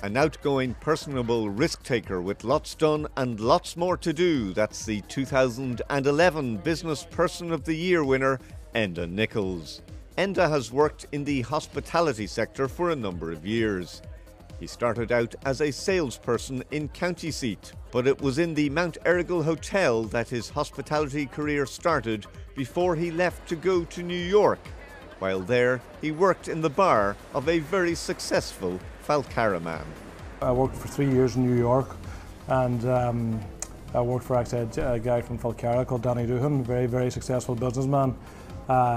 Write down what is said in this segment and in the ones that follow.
An outgoing, personable risk-taker with lots done and lots more to do. That's the 2011 Business Person of the Year winner, Enda Nicholls. Enda has worked in the hospitality sector for a number of years. He started out as a salesperson in County Seat, but it was in the Mount Errigal Hotel that his hospitality career started before he left to go to New York. While there, he worked in the bar of a very successful Falcara man. I worked for 3 years in New York, and I worked for actually a guy from Falcara called Danny Doohan, very, very successful businessman,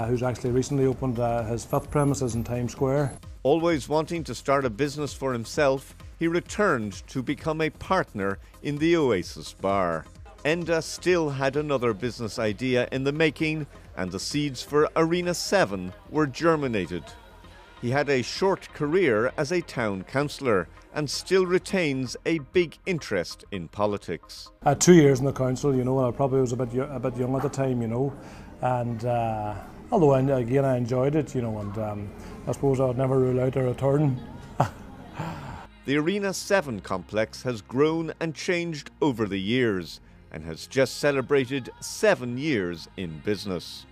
who's actually recently opened his 5th premises in Times Square. Always wanting to start a business for himself, he returned to become a partner in the Oasis Bar. Enda still had another business idea in the making, and the seeds for Arena 7 were germinated. He had a short career as a town councillor and still retains a big interest in politics. I had 2 years in the council, you know, and I probably was a bit young at the time, you know, and although again I enjoyed it, you know, and I suppose I would never rule out a return. The Arena 7 complex has grown and changed over the years and has just celebrated 7 years in business.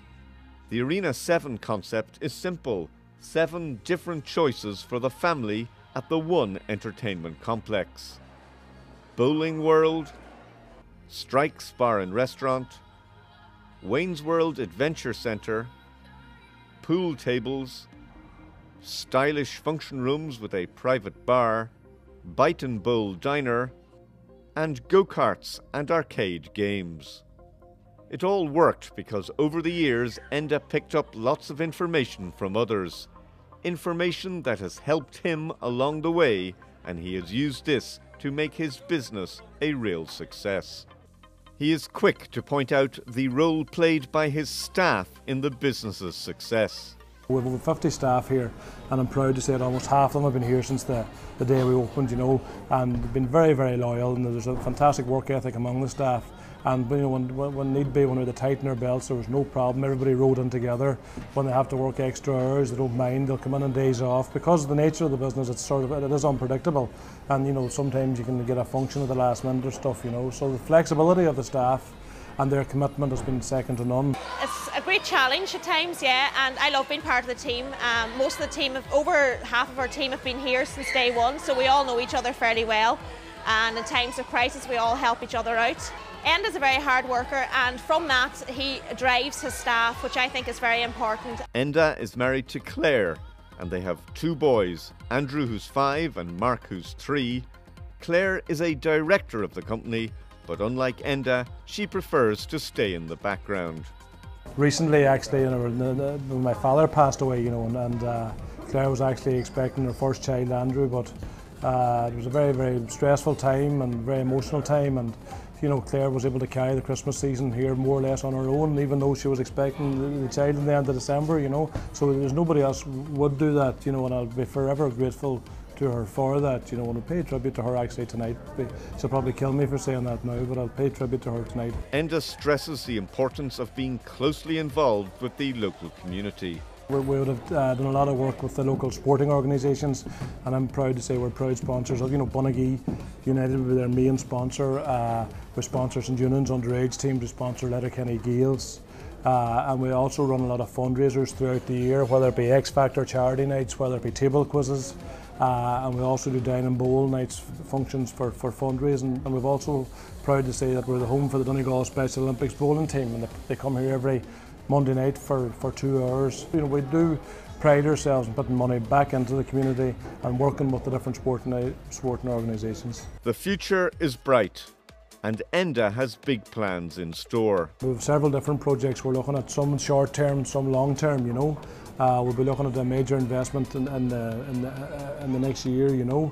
The Arena 7 concept is simple: 7 different choices for the family at the one entertainment complex. Bowling World, Strikes Bar and Restaurant, Wayne's World Adventure Centre, pool tables, stylish function rooms with a private bar, Bite and Bowl Diner, and go-karts and arcade games. It all worked because over the years Enda picked up lots of information from others. Information that has helped him along the way, and he has used this to make his business a real success. He is quick to point out the role played by his staff in the business's success. We have over 50 staff here, and I'm proud to say that almost half of them have been here since the day we opened, you know, and they've been very, very loyal, and there's a fantastic work ethic among the staff. And you know, when need be, when we had to tighten our belts, there was no problem. Everybody rode in together. When they have to work extra hours, they don't mind. They'll come in on days off. Because of the nature of the business, it is unpredictable. And you know, sometimes you can get a function at the last minute or stuff, you know. So the flexibility of the staff and their commitment has been second to none. It's a great challenge at times, yeah, and I love being part of the team. Most of the team, over half of our team have been here since day one, so we all know each other fairly well. And in times of crisis, we all help each other out. Enda's a very hard worker, and from that he drives his staff, which I think is very important. Enda is married to Claire, and they have 2 boys, Andrew who's 5 and Mark who's 3. Claire is a director of the company, but unlike Enda, she prefers to stay in the background. Recently, actually, when my father passed away, you know, and Claire was actually expecting her first child, Andrew, but it was a very, very stressful time and very emotional time, and you know, Claire was able to carry the Christmas season here more or less on her own, even though she was expecting the child in the end of December, you know. So there's nobody else would do that, you know, and I'll be forever grateful to her for that, you know, and I'll pay tribute to her actually tonight. She'll probably kill me for saying that now, but I'll pay tribute to her tonight. Enda stresses the importance of being closely involved with the local community. We would have done a lot of work with the local sporting organisations, and I'm proud to say we're proud sponsors of, you know, Bunagee United will be their main sponsor. We sponsor St Eunan's underage team, we sponsor Letterkenny Gales, and we also run a lot of fundraisers throughout the year, whether it be X Factor charity nights, whether it be table quizzes, and we also do dine and bowl nights, functions for fundraising, and we've also proud to say that we're the home for the Donegal Special Olympics bowling team, and they come here every Monday night for 2 hours. You know, we do pride ourselves in putting money back into the community and working with the different sporting organisations. The future is bright, and Enda has big plans in store. We have several different projects we're looking at, some short term, some long term, you know. We'll be looking at a major investment in the next year, you know.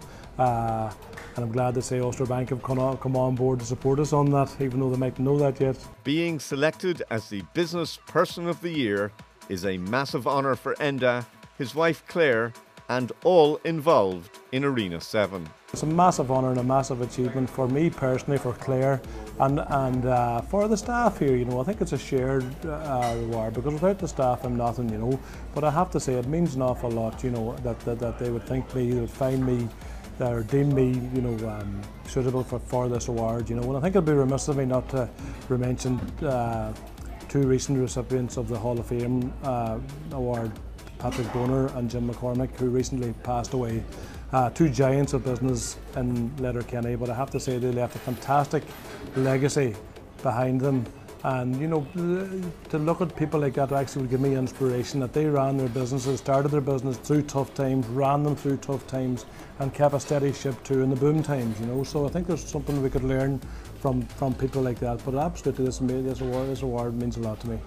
And I'm glad to say Ulster Bank have come on board to support us on that, even though they might know that yet. Being selected as the Business Person of the Year is a massive honour for Enda, his wife Claire, and all involved in Arena 7. It's a massive honour and a massive achievement for me personally, for Claire, and for the staff here. You know, I think it's a shared reward, because without the staff I'm nothing, you know. But I have to say it means an awful lot, you know, that they would think me, they would find me, they're deemed me, suitable for this award. And I think it'd be remiss of me not to mention two recent recipients of the Hall of Fame award, Patrick Bonner and Jim McCormick, who recently passed away. Two giants of business in Letterkenny, but I have to say they left a fantastic legacy behind them. And to look at people like that actually would give me inspiration, that they ran their businesses, started their business through tough times, ran them through tough times, and kept a steady ship too in the boom times. So I think there's something we could learn from people like that. But absolutely, this award means a lot to me.